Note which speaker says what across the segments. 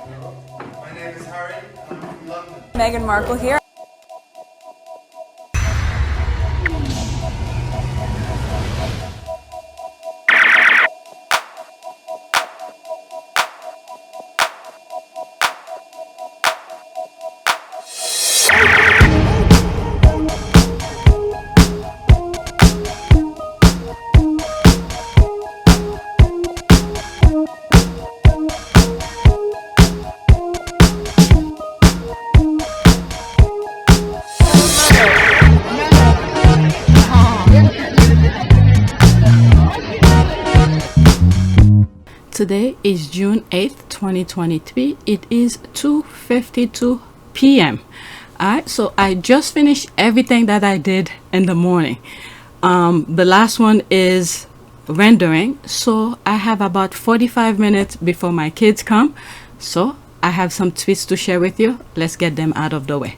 Speaker 1: My name is Harry, and I'm from London.
Speaker 2: Meghan Markle here.
Speaker 3: Today is June 8th, 2023. It is 2:52 p.m. Alright, so I just finished everything that I did in the morning. The last one is rendering, so I have about 45 minutes before my kids come. So I have some tweets to share with you. Let's get them out of the way.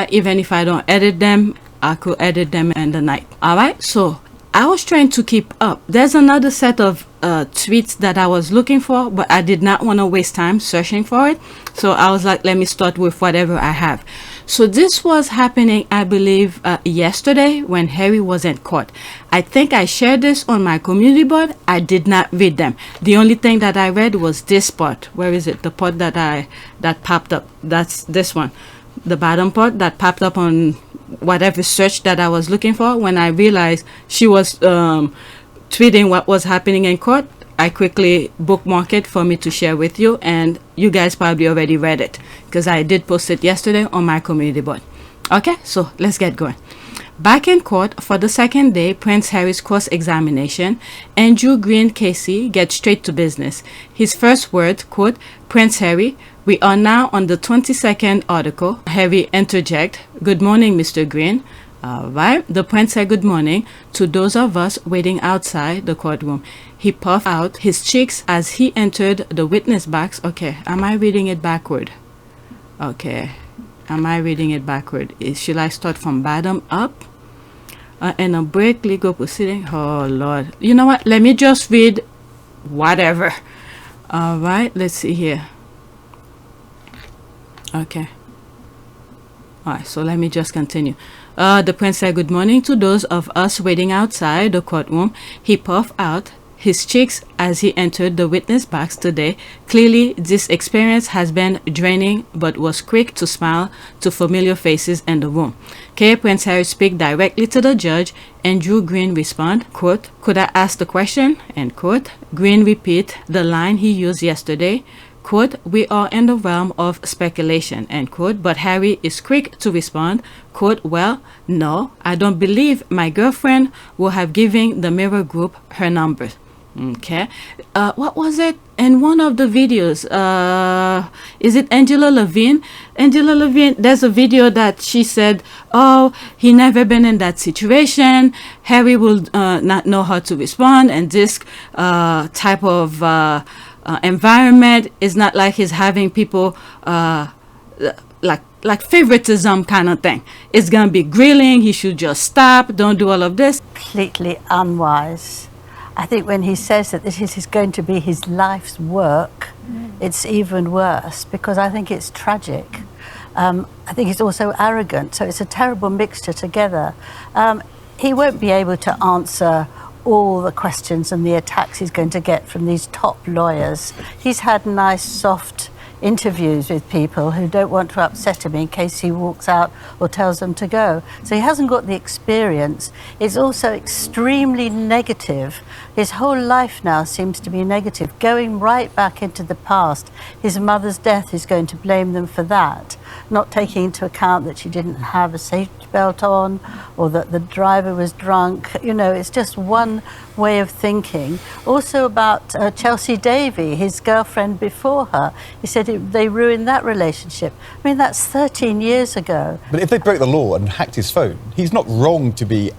Speaker 3: Even if I don't edit them, I could edit them in the night. Alright, so I was trying to keep up. There's another set of tweets that I was looking for, but I did not want to waste time searching for it. So I was like, let me start with whatever I have. So this was happening, I believe, yesterday when Harry was in court. I think I shared this on my community board. I did not read them. The only thing that I read was this part. Where is it? The part that popped up. That's this one. The bottom part that popped up on whatever search that I was looking for. When I realized she was tweeting what was happening in court, I quickly bookmarked it for me to share with you, and you guys probably already read it because I did post it yesterday on my community board. Okay, so let's get going. Back in court for the second day, Prince Harry's cross-examination, Andrew Green Casey gets straight to business. His first word, quote, "Prince Harry, we are now on the 22nd article." Harry interject, "Good morning, Mr. Green." Alright, the prince said good morning to those of us waiting outside the courtroom. He puffed out his cheeks as he entered the witness box. Okay, am I reading it backward? Okay, am I reading it backward? Should I start from bottom up? And a break legal proceeding. Oh Lord, you know what? Let me just read whatever. Alright, let's see here. Okay. Alright, so let me just continue. The prince said good morning to those of us waiting outside the courtroom. He puffed out his cheeks as he entered the witness box today. Clearly, this experience has been draining, but was quick to smile to familiar faces in the room. Prince Harry speak directly to the judge. Andrew Green respond, quote, "Could I ask the question?" End quote. Green repeat the line he used yesterday. Quote, "We are in the realm of speculation," end quote. But Harry is quick to respond, quote, "Well, no, I don't believe my girlfriend will have given the Mirror Group her numbers." Okay. What was it in one of the videos? Is it Angela Levine? Angela Levine, there's a video that she said, oh, he never been in that situation. Harry will not know how to respond, and this type of environment is not like he's having people like favoritism kind of thing. It's gonna be grilling. He should just stop. Don't do all of this.
Speaker 4: Completely unwise. I think when he says that this is going to be his life's work, it's even worse, because I think it's tragic. I think it's also arrogant. So it's a terrible mixture together. He won't be able to answer all the questions and the attacks he's going to get from these top lawyers. He's had nice, soft interviews with people who don't want to upset him in case he walks out or tells them to go. So he hasn't got the experience. It's also extremely negative. His whole life now seems to be negative, going right back into the past. His mother's death is going to blame them for that, not taking into account that she didn't have a safety belt on or that the driver was drunk. You know, it's just one way of thinking. Also about Chelsea Davy, his girlfriend before her. He said they ruined that relationship. I mean, that's 13 years ago.
Speaker 5: But if they broke the law and hacked his phone, he's not wrong to be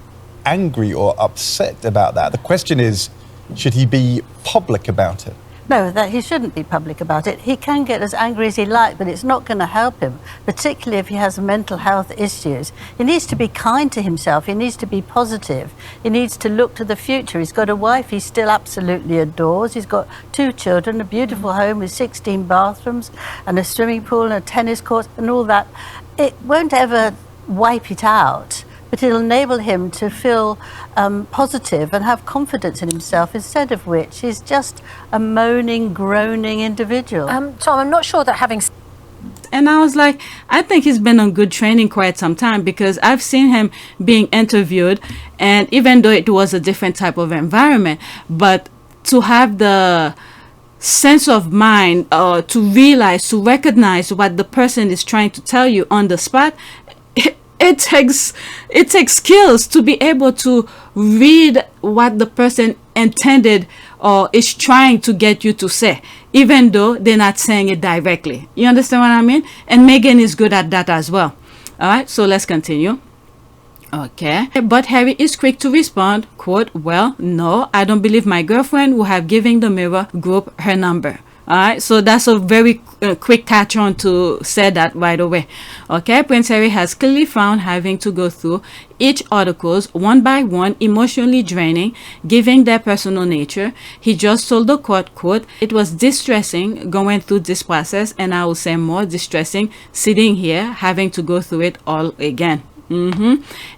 Speaker 5: angry or upset about that. The question is, should he be public about it?
Speaker 4: No, that he shouldn't be public about it. He can get as angry as he likes, but it's not going to help him, particularly if he has mental health issues. He needs to be kind to himself. He needs to be positive. He needs to look to the future. He's got a wife he still absolutely adores. He's got 2 children, a beautiful home with 16 bathrooms and a swimming pool and a tennis court and all that. It won't ever wipe it out, but it'll enable him to feel positive and have confidence in himself, instead of which he's just a moaning, groaning individual.
Speaker 2: Tom, I'm not sure that having...
Speaker 3: And I was like, I think he's been on good training quite some time, because I've seen him being interviewed, and even though it was a different type of environment, but to have the sense of mind, to realize, to recognize what the person is trying to tell you on the spot, it takes skills to be able to read what the person intended or is trying to get you to say, even though they're not saying it directly. You understand what I mean? And Megan is good at that as well. All right, so let's continue. Okay, but Harry is quick to respond, quote, well, no, I don't believe my girlfriend will have given the Mirror group her number. All right, so that's a very quick catch on to say that right away. Okay, Prince Harry has clearly found having to go through each articles one by one emotionally draining, given their personal nature. He just told the court, quote, it was distressing going through this process, and I will say more distressing sitting here having to go through it all again.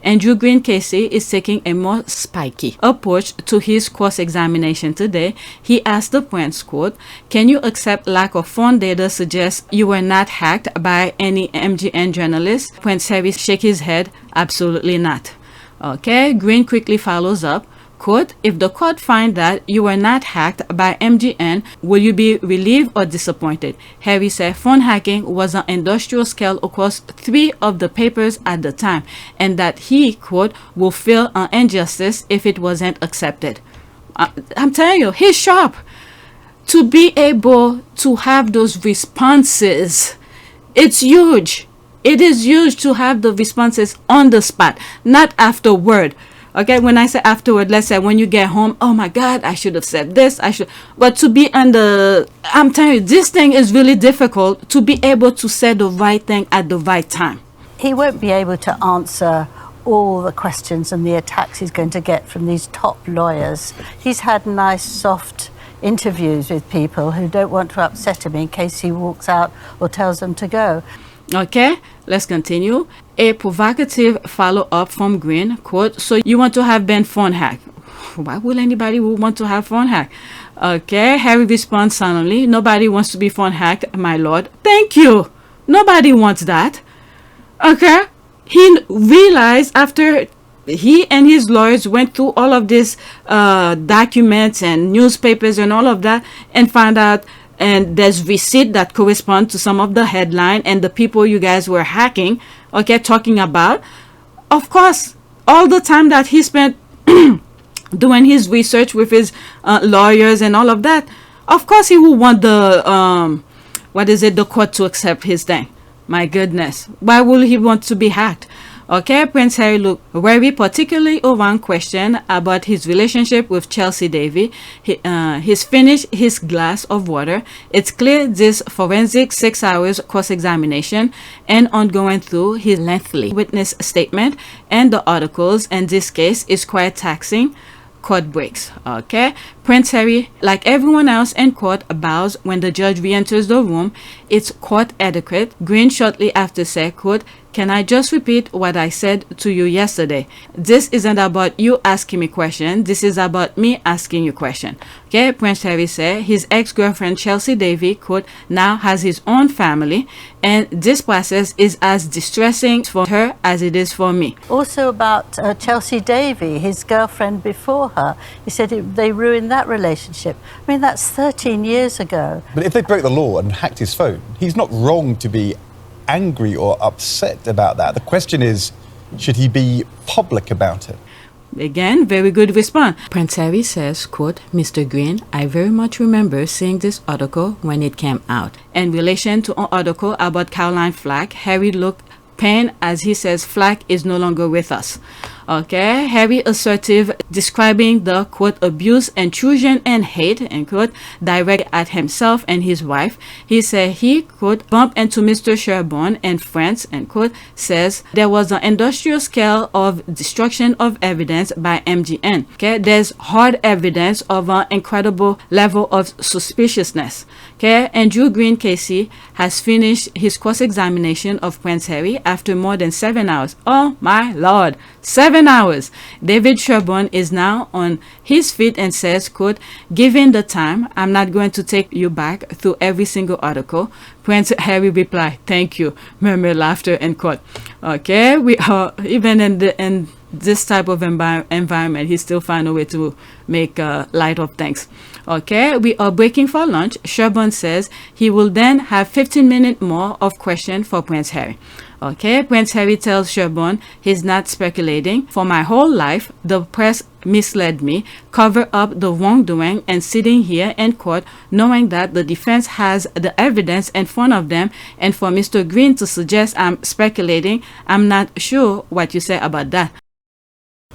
Speaker 3: Andrew Green Casey is taking a more spiky approach to his cross-examination today. He asked the Prince, quote, can you accept lack of phone data suggests you were not hacked by any MGN journalist? Prince Harry shake his head, absolutely not. Okay, Green quickly follows up, quote, if the court find that you were not hacked by MGN, will you be relieved or disappointed? Harry said phone hacking was on industrial scale across 3 of the papers at the time, and that he, quote, will feel an injustice if it wasn't accepted. I'm telling you, he's sharp. To be able to have those responses, it's huge. It is huge to have the responses on the spot, not afterward. Okay, when I say afterward, let's say when you get home, oh my God, I should have said this, but to be on the, I'm telling you, this thing is really difficult to be able to say the right thing at the right time.
Speaker 4: He won't be able to answer all the questions and the attacks he's going to get from these top lawyers. He's had nice, soft interviews with people who don't want to upset him in case he walks out or tells them to go.
Speaker 3: Okay, let's continue. A provocative follow-up from Green, quote, so you want to have been phone hacked? Why would anybody want to have phone hacked? Okay, Harry responds solemnly, nobody wants to be phone hacked, my lord. Thank you. Nobody wants that. Okay, he realized after he and his lawyers went through all of these documents and newspapers and all of that, and found out, and there's receipt that correspond to some of the headline and the people you guys were hacking, okay, talking about. Of course, all the time that he spent doing his research with his lawyers and all of that, of course he will want the the court to accept his thing. My goodness, why will he want to be hacked? Okay, Prince Harry looked very particularly around question about his relationship with Chelsea Davy. He's finished his glass of water. It's clear this forensic 6 hours cross-examination and ongoing through his lengthy witness statement and the articles in this case is quite taxing. Court breaks. Okay, Prince Harry, like everyone else in court, bows when the judge re-enters the room. It's court etiquette. Green shortly after said, quote, can I just repeat what I said to you yesterday? This isn't about you asking me question. This is about me asking you question. Okay, Prince Harry said his ex-girlfriend Chelsea Davy, quote, now has his own family, and this process is as distressing for her as it is for me.
Speaker 4: Also about Chelsea Davy, his girlfriend before her, he said they ruined that relationship. I mean, that's 13 years ago.
Speaker 5: But if they broke the law and hacked his phone, he's not wrong to be angry or upset about that. The question is, should he be public about it?
Speaker 3: Again, very good response. Prince Harry says, quote, Mr. Green, I very much remember seeing this article when it came out. In relation to an article about Caroline Flack, Harry looked pained as he says Flack is no longer with us. Okay, Harry assertive, describing the quote abuse, intrusion, and hate, end quote, directed at himself and his wife. He said he quote bumped into Mr. Sherborne and friends, end quote, says there was an industrial scale of destruction of evidence by MGN. Okay, there's hard evidence of an incredible level of suspiciousness. Okay, Andrew Green Casey has finished his cross-examination of Prince Harry after more than 7 hours. Oh my lord, 7 hours. David Sherborne is now on his feet and says, quote, given the time, I'm not going to take you back through every single article. Prince Harry replied, thank you, murmur laughter, end quote. Okay, we are even in this type of environment, he still find a way to make light of things. Okay, we are breaking for lunch. Sherborne says he will then have 15 minutes more of question for Prince Harry. Okay, Prince Harry tells Sherborne he's not speculating. For my whole life, the press misled me, cover up the wrongdoing, and sitting here in court knowing that the defense has the evidence in front of them, and for Mr. Green to suggest I'm speculating, I'm not sure what you say about that.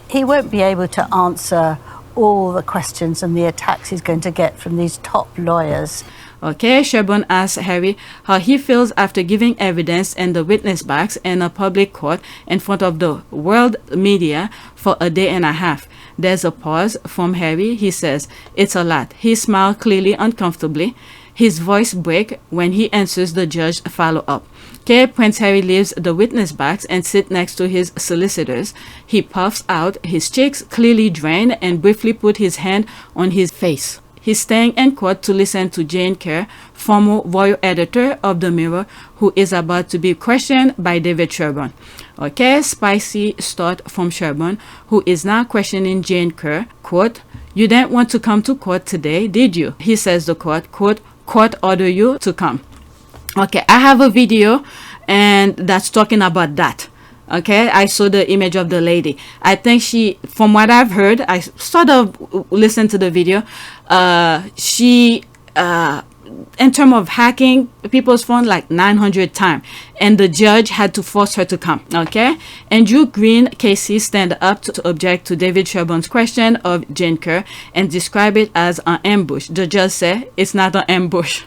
Speaker 4: He won't be able to answer all the questions and the attacks he's going to get from these top lawyers.
Speaker 3: Okay, Sherborne asks Harry how he feels after giving evidence in the witness box in a public court in front of the world media for a day and a half. There's a pause from Harry. He says, it's a lot. He smiled clearly uncomfortably. His voice breaks when he answers the judge's follow-up. Okay, Prince Harry leaves the witness box and sits next to his solicitors. He puffs out his cheeks, clearly drained, and briefly put his hand on his face. He's staying in court to listen to Jane Kerr, former royal editor of The Mirror, who is about to be questioned by David Sherborne. Okay, spicy start from Sherborne, who is now questioning Jane Kerr. Quote, you didn't want to come to court today, did you? He says the court, quote, court order you to come. Okay, I have a video and that's talking about that. Okay, I saw the image of the lady. I think she, from what I've heard, I sort of listened to the video. She in terms of hacking people's phone, like 900 times, and the judge had to force her to come. Okay, Andrew Green Casey stand up to object to David Sherborne's question of Jane Kerr and describe it as an ambush. The judge said it's not an ambush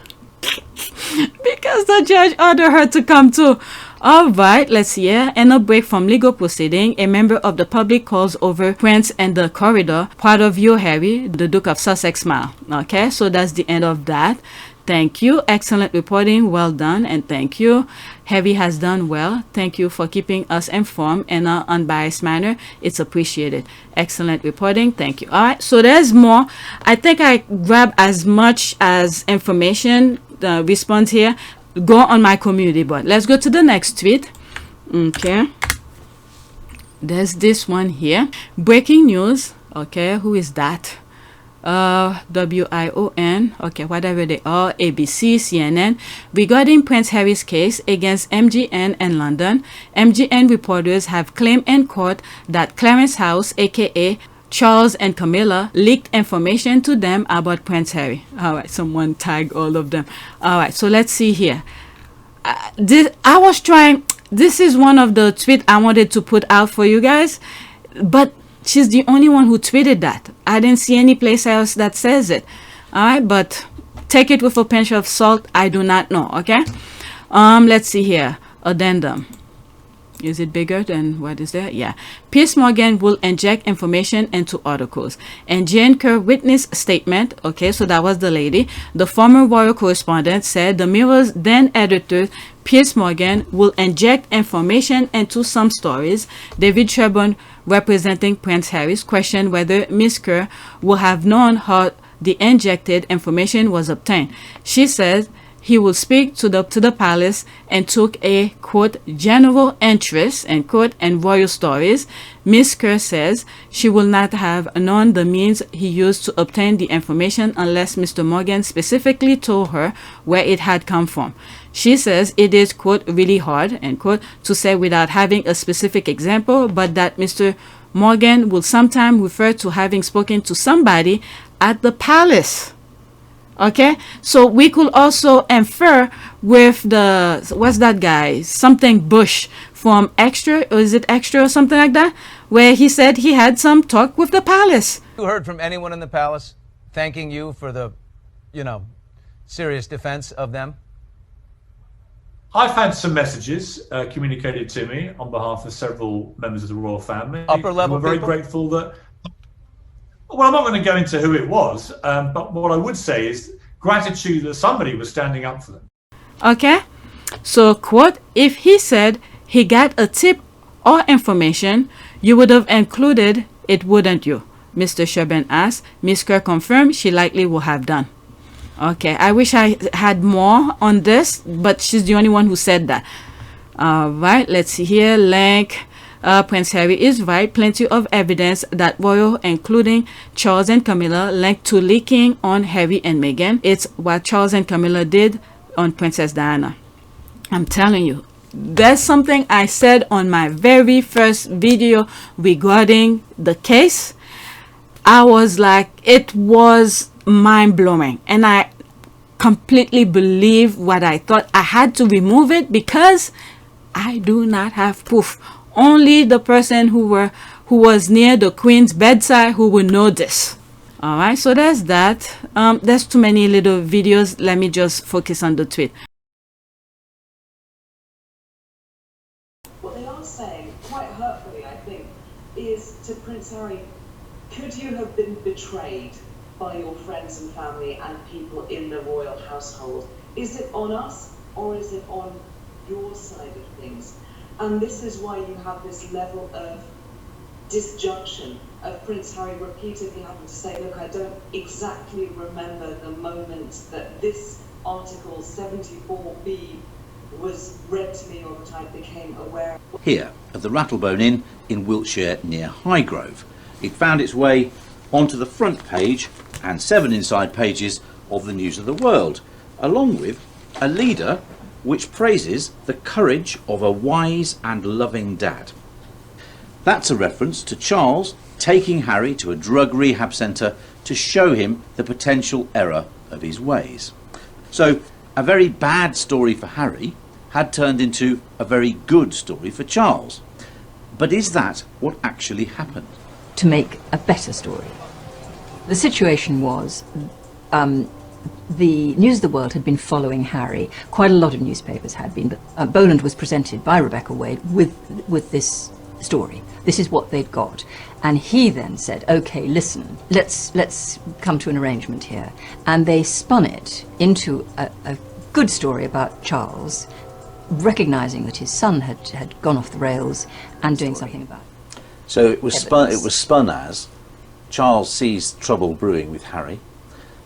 Speaker 3: because the judge ordered her to come too. All right, let's see here. In a break from legal proceeding, a member of the public calls over Prince in the corridor. Part of you, Harry, the Duke of Sussex smile. Okay, so that's the end of that. Thank you. Excellent reporting. Well done. And thank you. Harry has done well. Thank you for keeping us informed in an unbiased manner. It's appreciated. Excellent reporting. Thank you. All right, so there's more. I think I grabbed as much as information, the response here. Go on my community board. Let's go to the next tweet. Okay, there's this one here. Breaking news. Okay, who is that? WION. Okay, whatever they are. ABC, CNN. Regarding Prince Harry's case against MGN in London, MGN reporters have claimed in court that Clarence House, aka Charles and Camilla, leaked information to them about Prince Harry. All right, someone tag all of them. All right, so let's see here. This is one of the tweets I wanted to put out for you guys, but she's the only one who tweeted that. I didn't see any place else that says it. All right, but take it with a pinch of salt. I do not know. Okay, let's see here. Addendum. Is it bigger than what is there? Yeah. Piers Morgan will inject information into articles. And Jane Kerr witness statement. Okay, so that was the lady. The former royal correspondent said the Mirror's then editor, Piers Morgan, will inject information into some stories. David Sherborne, representing Prince Harry's, questioned whether Miss Kerr would have known how the injected information was obtained. She said he will speak to the palace and took a, quote, general interest, end quote, in royal stories. Miss Kerr says she will not have known the means he used to obtain the information unless Mr. Morgan specifically told her where it had come from. She says it is, quote, really hard, end quote, to say without having a specific example, but that Mr. Morgan will sometimes refer to having spoken to somebody at the palace. Okay, so we could also infer with the, what's that guy, something Bush from Extra, or is it Extra or something like that, where he said he had some talk with the palace.
Speaker 2: You heard from anyone in the palace thanking you for the, serious defense of them?
Speaker 6: I've had some messages communicated to me on behalf of several members of the royal family.
Speaker 2: Upper level
Speaker 6: We're very
Speaker 2: people?
Speaker 6: grateful that. Well, I'm not going to go into who it was, but what I would say is gratitude that somebody was standing up for them.
Speaker 3: Okay, so quote, if he said he got a tip or information, you would have included it, wouldn't you? Mr. Sherburn asked. Miss Kerr confirmed she likely would have done. Okay, I wish I had more on this, but she's the only one who said that. Right, let's see here. Link. Prince Harry is right. Plenty of evidence that royal, including Charles and Camilla, linked to leaking on Harry and Meghan. It's what Charles and Camilla did on Princess Diana. I'm telling you, there's something I said on my very first video regarding the case. I was like, it was mind-blowing, and I completely believe what I thought. I had to remove it because I do not have proof. Only the person who was near the Queen's bedside who would know this. All right, so there's that. There's too many little videos. Let me just focus on the tweet.
Speaker 7: What they are saying, quite hurtfully, I think, is to Prince Harry, could you have been betrayed by your friends and family and people in the royal household? Is it on us, or is it on your side of things? And this is why you have this level of disjunction of Prince Harry repeatedly having to say, look, I don't exactly remember the moment that this Article 74B was read to me or that I became aware.
Speaker 8: Here, at the Rattlebone Inn in Wiltshire near Highgrove. It found its way onto the front page and 7 inside pages of the News of the World, along with a leader which praises the courage of a wise and loving dad. That's a reference to Charles taking Harry to a drug rehab centre to show him the potential error of his ways. So, a very bad story for Harry had turned into a very good story for Charles. But is that what actually happened?
Speaker 9: To make a better story. The situation was, the News of the World had been following Harry. Quite a lot of newspapers had been, but Boland was presented by Rebecca Wade with this story. This is what they'd got. And he then said, okay, listen, let's come to an arrangement here. And they spun it into a good story about Charles, recognizing that his son had gone off the rails and doing something about it.
Speaker 8: So it was spun as Charles sees trouble brewing with Harry,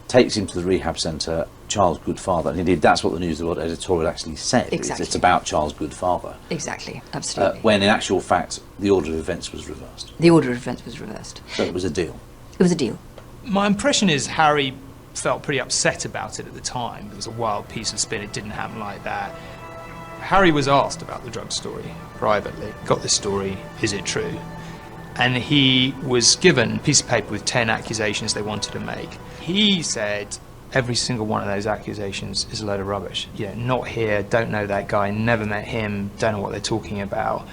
Speaker 8: takes him to the rehab centre, Charles good father, and indeed that's what the News of the World editorial actually said.
Speaker 9: Exactly.
Speaker 8: It's about Charles good father.
Speaker 9: Exactly, absolutely.
Speaker 8: When in actual fact the order of events was reversed.
Speaker 9: The order of events was reversed.
Speaker 8: So it was a deal.
Speaker 9: It was a deal.
Speaker 10: My impression is Harry felt pretty upset about it at the time. It was a wild piece of spin, it didn't happen like that. Harry was asked about the drug story privately. Got this story, is it true? And he was given a piece of paper with 10 accusations they wanted to make. He said every single one of those accusations is a load of rubbish. You know, not here, don't know that guy, never met him, don't know what they're talking about,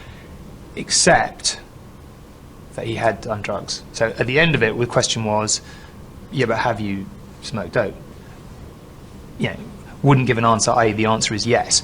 Speaker 10: except that he had done drugs. So at the end of it, the question was, yeah, but have you smoked dope? You know, wouldn't give an answer, i.e. the answer is yes.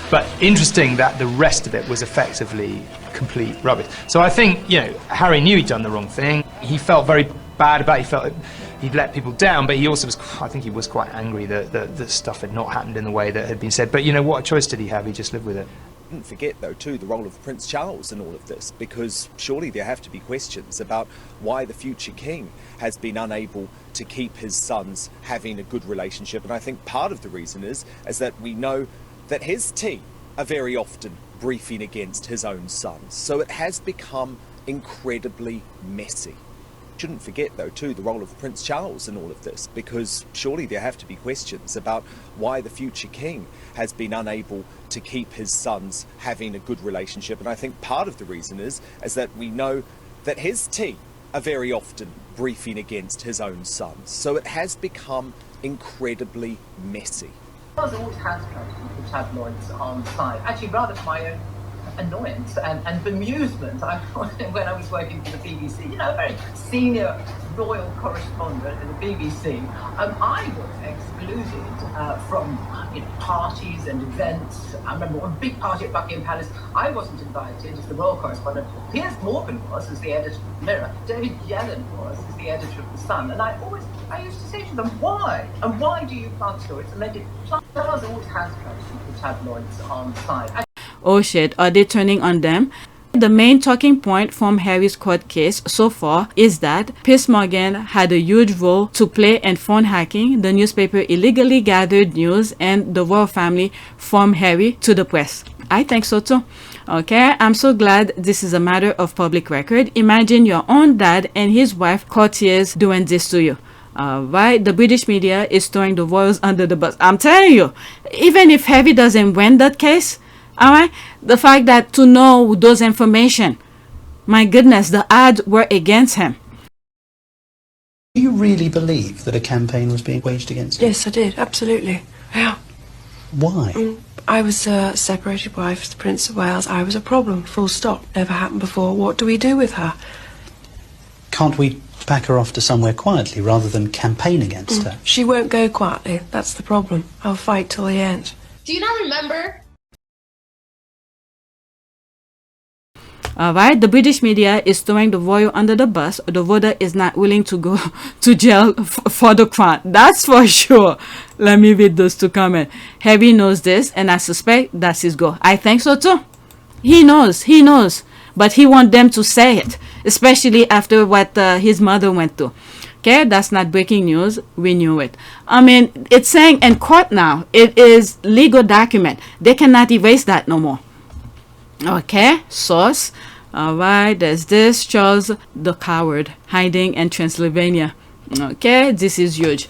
Speaker 10: But interesting that the rest of it was effectively complete rubbish. So I think, you know, Harry knew he'd done the wrong thing. He felt very bad about it. He felt he'd let people down, but he also was, I think he was quite angry that stuff had not happened in the way that had been said. But you know, what choice did he have? He just lived with it.
Speaker 11: Don't forget, though, too, the role of Prince Charles in all of this, because surely there have to be questions about why the future king has been unable to keep his sons having a good relationship. And I think part of the reason is that we know that his team are very often briefing against his own sons. So it has become incredibly messy. Shouldn't forget, though, too, the role of Prince Charles in all of this, because surely there have to be questions about why the future king has been unable to keep his sons having a good relationship. And I think part of the reason is that we know that his team are very often briefing against his own sons. So it has become incredibly messy.
Speaker 12: Charles always has tried to keep the tabloids on side, actually rather for my own annoyance and bemusement. When I was working for the BBC, you know, a very senior royal correspondent in the BBC, I was excluded from parties and events. I remember one big party at Buckingham Palace. I wasn't invited as the royal correspondent. Piers Morgan was as the editor of the Mirror. David Yellen was as the editor of the Sun. And I used to say to them, why? And why do you plant stories? And they did. Charles always has the tabloids on side.
Speaker 3: Oh shit, are they turning on them? The main talking point from Harry's court case so far is that Piers Morgan had a huge role to play in phone hacking. The newspaper illegally gathered news and the royal family from Harry to the press. I think so too. Okay, I'm so glad this is a matter of public record. Imagine your own dad and his wife courtiers doing this to you. Right, the British media is throwing the royals under the bus. I'm telling you, even if Harry doesn't win that case, all right, the fact that to know those information, my goodness, the odds were against him.
Speaker 13: Do you really believe that a campaign was being waged against him?
Speaker 14: Yes, I did, absolutely. Yeah.
Speaker 13: Why?
Speaker 14: I was a separated wife to the Prince of Wales. I was a problem, full stop. Never happened before. What do we do with her?
Speaker 13: Can't we back her off to somewhere quietly rather than campaign against her?
Speaker 14: She won't go quietly. That's the problem. I'll fight till the end.
Speaker 15: Do you not remember?
Speaker 3: Alright, the British media is throwing the royal under the bus. The voter is not willing to go to jail for the crown. That's for sure. Let me read those two comments. Harry knows this, and I suspect that's his goal. I think so too. He knows. But he wants them to say it, especially after what his mother went through. Okay, that's not breaking news. We knew it. I mean, it's saying in court now. It is legal document. They cannot erase that no more. Okay, source. Alright, there's this. Charles the coward hiding in Transylvania. Okay, this is huge.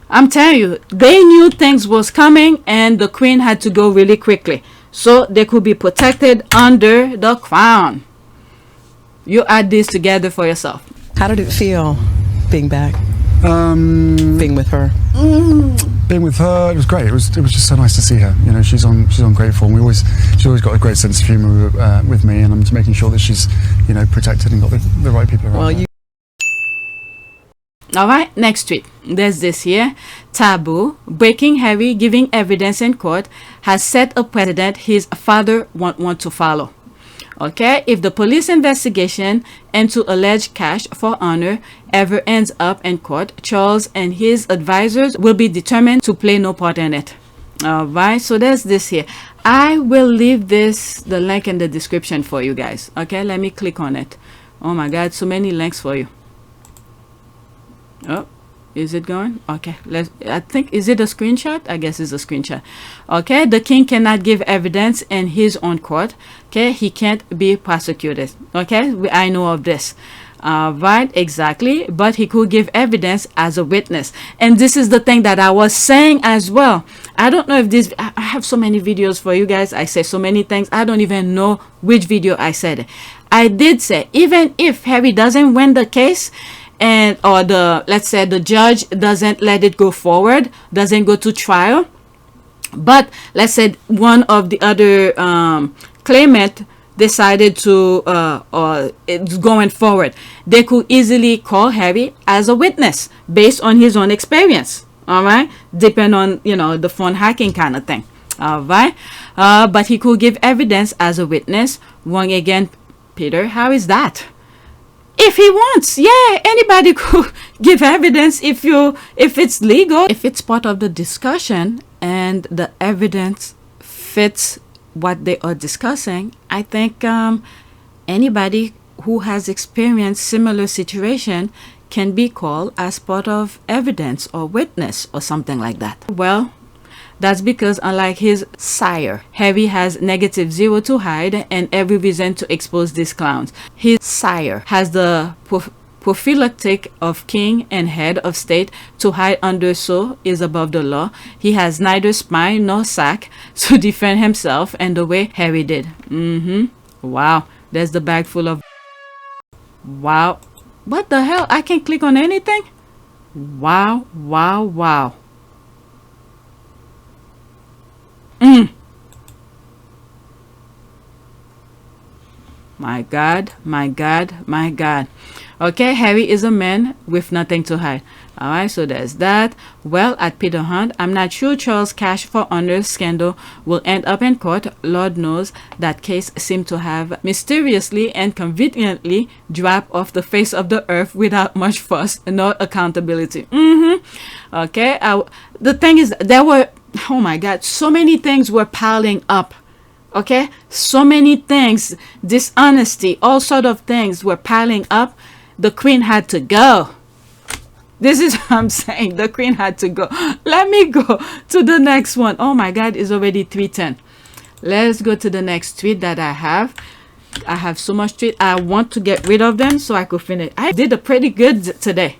Speaker 3: I'm telling you, they knew things was coming and the queen had to go really quickly so they could be protected under the crown. You add this together for yourself.
Speaker 16: How did it feel being back? Being with her.
Speaker 17: Being with her, it was great. It was just so nice to see her. You know, she's on great form. She's always got a great sense of humour with me, and I'm just making sure that she's, you know, protected and got the right people around her.
Speaker 3: Alright, next tweet. There's this here. Taboo, breaking Harry giving evidence in court, has set a precedent his father won't want to follow. Okay, if the police investigation into alleged cash for honor ever ends up in court, Charles and his advisors will be determined to play no part in it. Alright, so there's this here. I will leave the link in the description for you guys. Okay, let me click on it. Oh my god, so many links for you. Oh, is it going? Okay, I think, is it a screenshot? I guess it's a screenshot. Okay, the king cannot give evidence in his own court. Okay, he can't be prosecuted. Okay, I know of this. Right, exactly, but he could give evidence as a witness, and this is the thing that I was saying as well. I don't know if this, I have so many videos for you guys. I say so many things, I don't even know which video I said it. I did say, even if Harry doesn't win the case, and or let's say the judge doesn't let it go forward, doesn't go to trial, but let's say one of the other claimant decided to or it's going forward, they could easily call Harry as a witness based on his own experience. All right, depend on, you know, the phone hacking kind of thing. All right, but he could give evidence as a witness. Wrong again, Peter. How is that? If he wants, yeah, anybody could give evidence if it's legal, if it's part of the discussion and the evidence fits what they are discussing. I think anybody who has experienced similar situation can be called as part of evidence or witness or something like that. Well, that's because unlike his sire, Harry has -0 to hide and every reason to expose these clowns. His sire has the prophylactic of king and head of state to hide under, so is above the law. He has neither spine nor sack to defend himself, and the way Harry did. Wow, there's the bag full of... Wow, what the hell? I can't click on anything? Wow, wow, wow. My God, my God, my God. Okay, Harry is a man with nothing to hide. All right, so there's that. Well, at Peter Hunt, I'm not sure Charles' cash for honor scandal will end up in court. Lord knows that case seemed to have mysteriously and conveniently dropped off the face of the earth without much fuss nor accountability. Okay, the thing is, there were, oh my God, so many things were piling up. Okay, so many things, dishonesty, all sort of things were piling up. The queen had to go. This is what I'm saying. The queen had to go. Let me go to the next one. Oh my God, it's already 3:10. Let's go to the next tweet that I have. I have so much tweet. I want to get rid of them so I could finish. I did a pretty good today.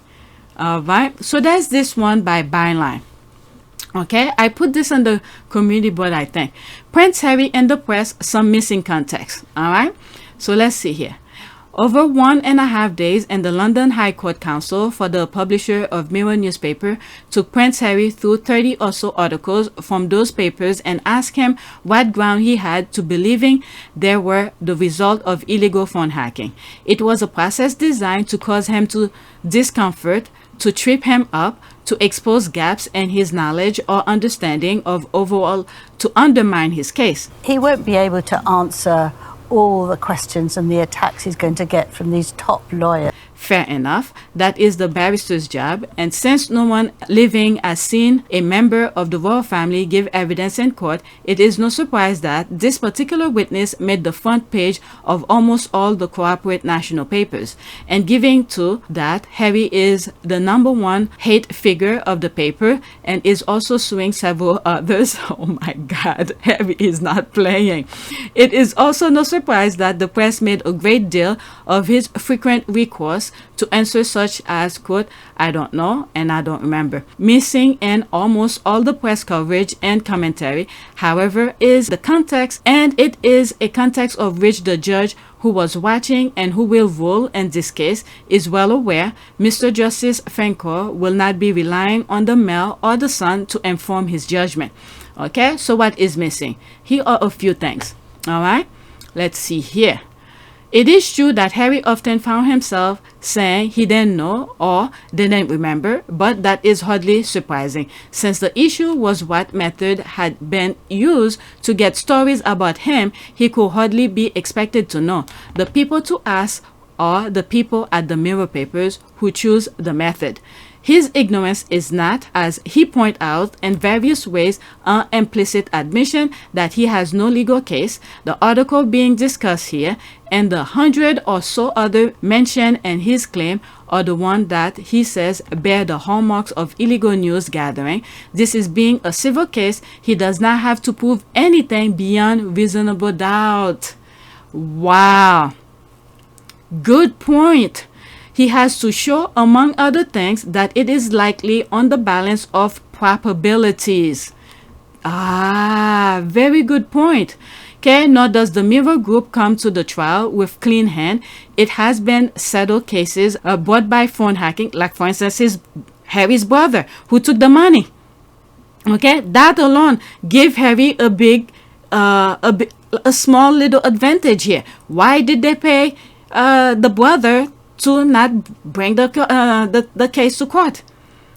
Speaker 3: All right. So there's this one by Byline. Okay, I put this on the community board, I think. Prince Harry and the press, some missing context. All right. So let's see here. Over 1.5 days, and the London High Court counsel for the publisher of Mirror newspaper took Prince Harry through 30 or so articles from those papers and asked him what ground he had to believing they were the result of illegal phone hacking. It was a process designed to cause him to discomfort, to trip him up, to expose gaps in his knowledge or understanding of overall, to undermine his case.
Speaker 4: He won't be able to answer all the questions and the attacks he's going to get from these top lawyers.
Speaker 3: Fair enough. That is the barrister's job. And since no one living has seen a member of the royal family give evidence in court, it is no surprise that this particular witness made the front page of almost all the corporate national papers. And giving to that, Harry is the #1 hate figure of the paper and is also suing several others. Oh my God, Harry is not playing. It is also no surprise that the press made a great deal of his frequent recourse to answer such as, quote, I don't know and I don't remember. Missing in almost all the press coverage and commentary, however, is the context, and it is a context of which the judge who was watching and who will rule in this case is well aware. Mr. Justice Fancourt will not be relying on the Mail or the Sun to inform his judgment. Okay, so what is missing? Here are a few things. All right, let's see here. It is true that Harry often found himself saying he didn't know or didn't remember, but that is hardly surprising, since the issue was what method had been used to get stories about him. He could hardly be expected to know. The people to ask are the people at the Mirror papers who choose the method. His ignorance is not, as he pointed out in various ways, an implicit admission that he has no legal case. The article being discussed here and the 100 or so other mentioned in his claim are the one that he says bear the hallmarks of illegal news gathering. This is being a civil case. He does not have to prove anything beyond reasonable doubt. Wow. Good point. He has to show, among other things, that it is likely on the balance of probabilities. Ah, very good point. Okay, nor does the Mirror Group come to the trial with clean hand. It has been settled cases brought by phone hacking, like for instance Harry's brother who took the money. Okay, that alone give Harry a small little advantage here. Why did they pay the brother to not bring the case to court?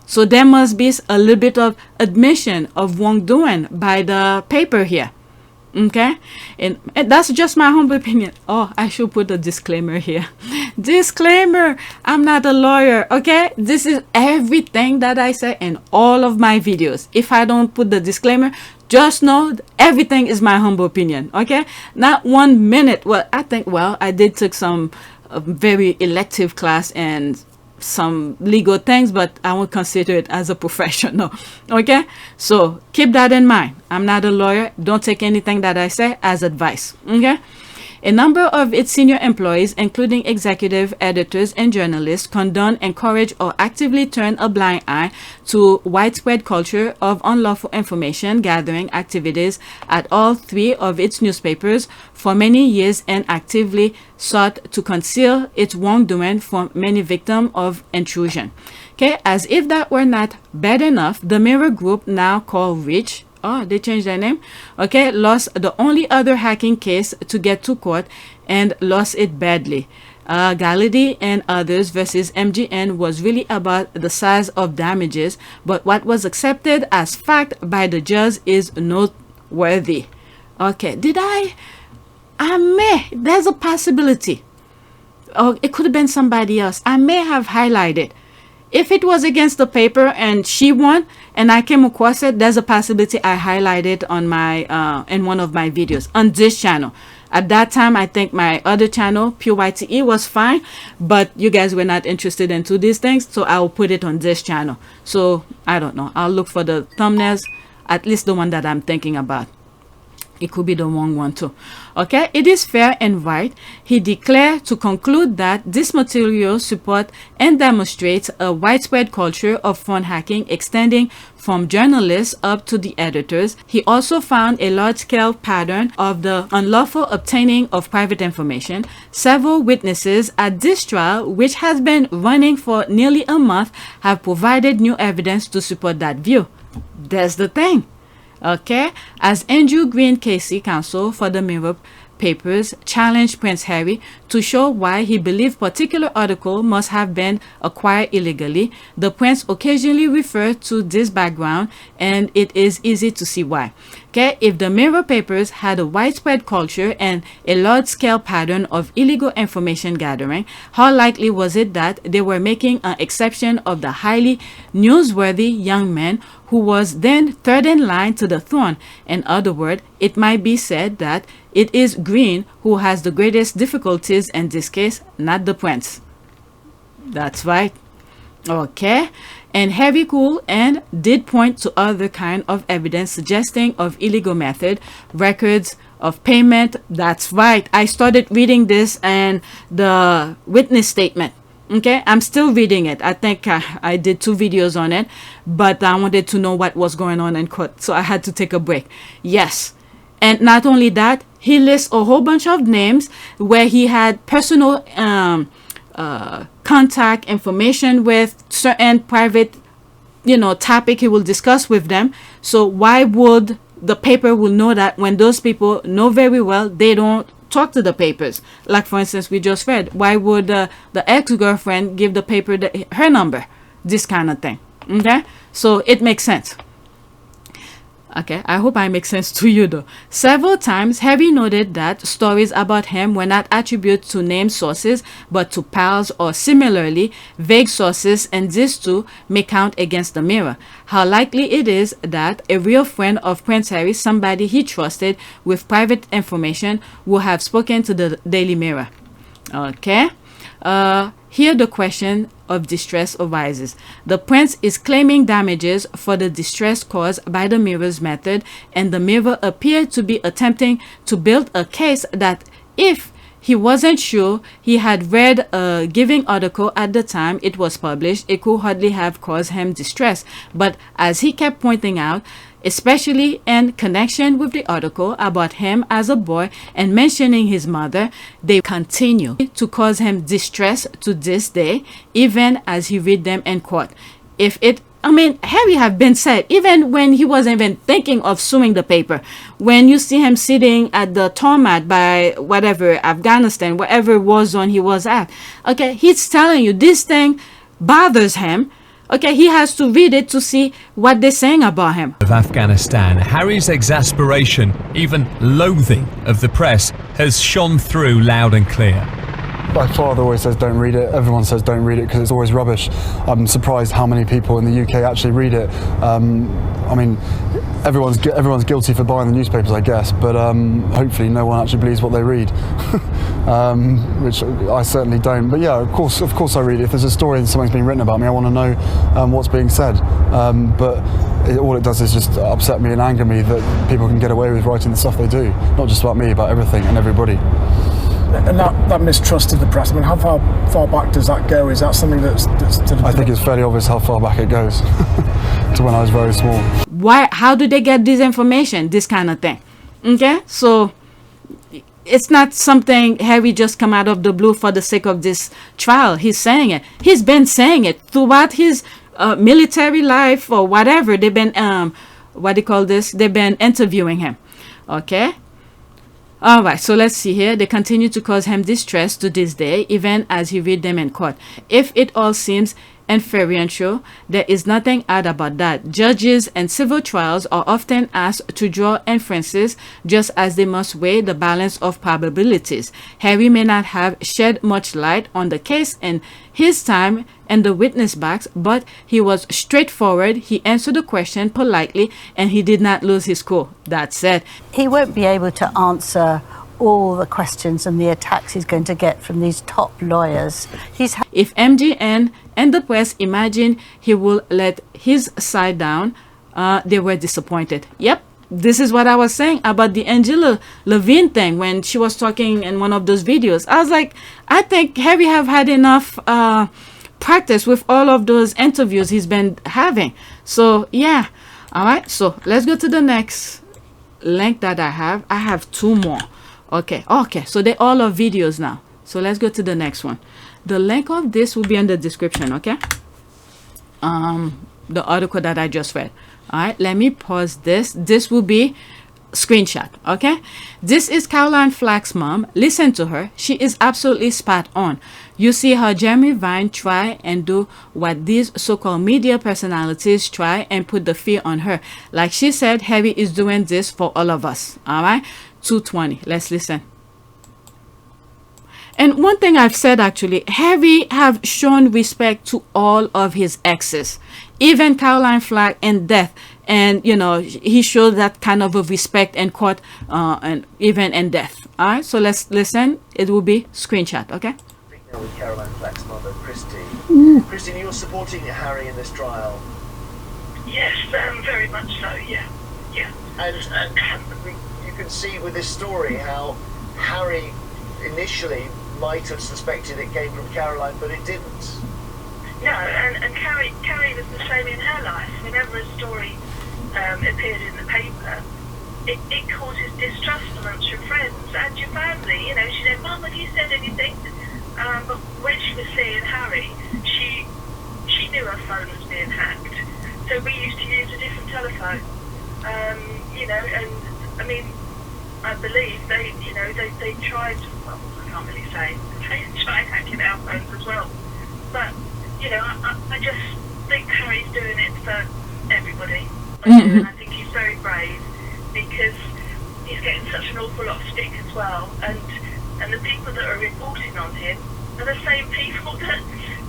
Speaker 3: So there must be a little bit of admission of wrongdoing by the paper here. Okay, and that's just my humble opinion. Oh, I should put a disclaimer here. Disclaimer, I'm not a lawyer. Okay, this is everything that I say in all of my videos. If I don't put the disclaimer, just know everything is my humble opinion. Okay, not 1 minute. Well, I did took some very elective class and some legal things, but I won't consider it as a professional. Okay, so keep that in mind. I'm not a lawyer. Don't take anything that I say as advice. Okay, a number of its senior employees, including executive editors and journalists, condone, encourage, or actively turn a blind eye to widespread culture of unlawful information gathering activities at all 3 of its newspapers for many years, and actively sought to conceal its wrongdoing from many victims of intrusion. Okay, as if that were not bad enough, the Mirror Group, now called Rich, Oh, they changed their name. Okay, lost the only other hacking case to get to court and lost it badly. Galladay and others versus MGN was really about the size of damages, but what was accepted as fact by the judge is noteworthy. Okay, there's a possibility. Oh, it could have been somebody else. I may have highlighted. If it was against the paper and she won and I came across it, there's a possibility I highlighted on my in one of my videos on this channel. At that time, I think my other channel, PYTE, was fine, but you guys were not interested into these things, so I'll put it on this channel. So I don't know. I'll look for the thumbnails, at least the one that I'm thinking about. It could be the wrong one too. Okay, it is fair and right. He declared to conclude that this material support and demonstrates a widespread culture of phone hacking extending from journalists up to the editors. He also found a large-scale pattern of the unlawful obtaining of private information. Several witnesses at this trial, which has been running for nearly a month, have provided new evidence to support that view. There's the thing. Okay, as Andrew Green Casey, counsel for the Mirror papers, challenged Prince Harry to show why he believed particular article must have been acquired illegally, the prince occasionally referred to this background, and it is easy to see why. Okay, if the Mirror papers had a widespread culture and a large-scale pattern of illegal information gathering, how likely was it that they were making an exception of the highly newsworthy young man who was then third in line to the throne? In other words, it might be said that it is Green who has the greatest difficulties in this case, not the prince. That's right. Okay, and Harry cool and did point to other kind of evidence suggesting of illegal method, records of payment. That's right. I started reading this and the witness statement. Okay, I'm still reading it. I think I did 2 videos on it, but I wanted to know what was going on in court, so I had to take a break. Yes, and not only that, he lists a whole bunch of names where he had personal contact information with certain private, topic he will discuss with them. So why would the paper will know that when those people know very well they don't talk to the papers? Like, for instance, we just read, why would the ex-girlfriend give the paper her number? This kind of thing. Okay, so it makes sense. Okay, I hope I make sense to you though. Several times, Harry noted that stories about him were not attributed to named sources, but to pals or similarly vague sources, and this too may count against the Mirror. How likely it is that a real friend of Prince Harry, somebody he trusted with private information, will have spoken to the Daily Mirror. Okay, here the question of distress arises. The prince is claiming damages for the distress caused by the Mirror's method, and the Mirror appeared to be attempting to build a case that if he wasn't sure he had read a given article at the time it was published, it could hardly have caused him distress. But as he kept pointing out, especially in connection with the article about him as a boy and mentioning his mother, they continue to cause him distress to this day, even as he read them in court. Harry have been said, even when he wasn't even thinking of suing the paper, when you see him sitting at the tarmac by whatever, Afghanistan, whatever war zone he was at, okay, he's telling you this thing bothers him. Okay, he has to read it to see what they're saying about him.
Speaker 15: Of Afghanistan, Harry's exasperation, even loathing of the press, has shone through loud and clear.
Speaker 17: My father always says don't read it. Everyone says don't read it because it's always rubbish. I'm surprised how many people in the UK actually read it. Everyone's guilty for buying the newspapers, I guess, but hopefully no one actually believes what they read, which I certainly don't. But yeah, of course I read it. If there's a story and something's being written about me, I want to know what's being said. But all it does is just upset me and anger me that people can get away with writing the stuff they do. Not just about me, about everything and everybody.
Speaker 18: And that mistrust of the press, how far back does that go? Is that something that's
Speaker 17: I think it's fairly obvious how far back it goes, to when I was very small.
Speaker 3: Why? How do they get this information? This kind of thing. Okay, so it's not something Harry just come out of the blue for the sake of this trial. He's saying it. He's been saying it throughout his military life or whatever. They've been what do you call this? They've been interviewing him. Okay. All right, so let's see here. They continue to cause him distress to this day, even as he read them in court. If it all seems inferential, there is nothing odd about that. Judges in civil trials are often asked to draw inferences just as they must weigh the balance of probabilities. Harry may not have shed much light on the case in his time in the witness box, but he was straightforward. He answered the question politely, and he did not lose his cool. That said,
Speaker 4: he won't be able to answer all the questions and the attacks he's going to get from these top lawyers.
Speaker 3: If MGN and the press imagine he will let his side down, they were disappointed. Yep, this is what I was saying about the Angela Levine thing when she was talking in one of those videos. I was like, I think Harry have had enough practice with all of those interviews he's been having. So yeah, all right, so let's go to the next link that I have. I have two more. Okay, so they all are videos now. So let's go to the next one. The link of this will be in the description, okay? The article that I just read. All right, let me pause this. This will be screenshot, okay? This is Caroline Flack's mom. Listen to her. She is absolutely spot on. You see how Jeremy Vine try and do what these so-called media personalities try and put the fear on her. Like she said, Harry is doing this for all of us, all right? 220. Let's listen. And one thing I've said, actually, Harry have shown respect to all of his exes, even Caroline Flack in death. And, you know, he showed that kind of a respect in court and even in death. All right, so let's listen. It will be screenshot, okay?
Speaker 19: With Caroline Flack's mother, Christine. Christine, you're supporting Harry in this trial?
Speaker 20: Yes, very much so, yeah.
Speaker 19: And you can see with this story how Harry initially might have suspected it came from Caroline, but it didn't.
Speaker 20: No, and Carrie was the same in her life. Whenever a story appeared in the paper, it causes distrust amongst your friends and your family. You know, she said, "Mum, have you said anything?" But when she was seeing Harry, she knew her phone was being hacked. So we used to use a different telephone. You know, and I mean, I believe they tried, well, I can't really say, they tried hacking our phones as well. But, you know, I just think Harry's doing it for everybody. And I think he's very brave because he's getting such an awful lot of stick as well. And the people that are reporting on him are the same people that,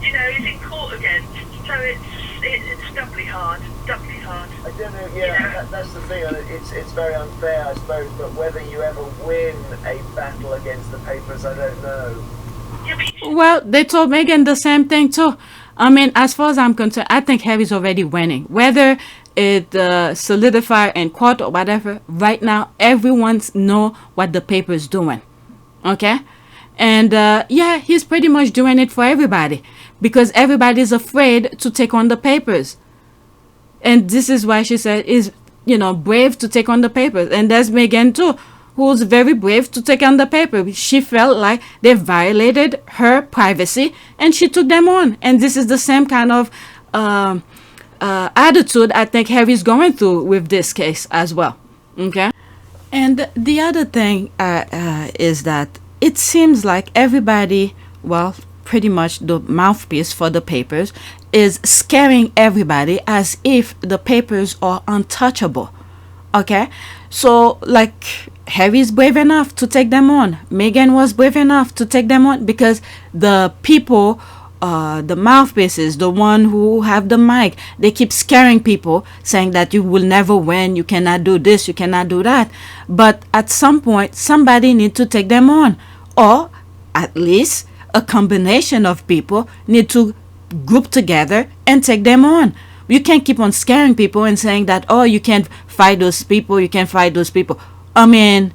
Speaker 20: you know, he's in court against. So it's doubly hard.
Speaker 19: I don't know, yeah, that's the thing, it's very unfair, I suppose, but whether you ever win a battle against the papers, I don't know.
Speaker 3: Well, they told Meghan the same thing too. I mean, as far as I'm concerned, I think Harry's already winning. Whether it solidify in court or whatever, right now, everyone know what the paper's doing. Okay? And yeah, he's pretty much doing it for everybody because everybody's afraid to take on the papers. And this is why she said is, you know, brave to take on the papers. And there's Meghan too, who's very brave to take on the paper. She felt like they violated her privacy and she took them on. And this is the same kind of attitude I think Harry's going through with this case as well. Okay? And the other thing is that it seems like everybody, well, pretty much the mouthpiece for the papers, is scaring everybody as if the papers are untouchable. Okay? So, like, Harry's brave enough to take them on. Meghan was brave enough to take them on because the people, the mouthpieces, the one who have the mic, they keep scaring people, saying that you will never win, you cannot do this, you cannot do that. But at some point, somebody need to take them on. Or, at least, a combination of people need to group together and take them on. You can't keep on scaring people and saying that, oh, you can't fight those people, you can't fight those people. I mean,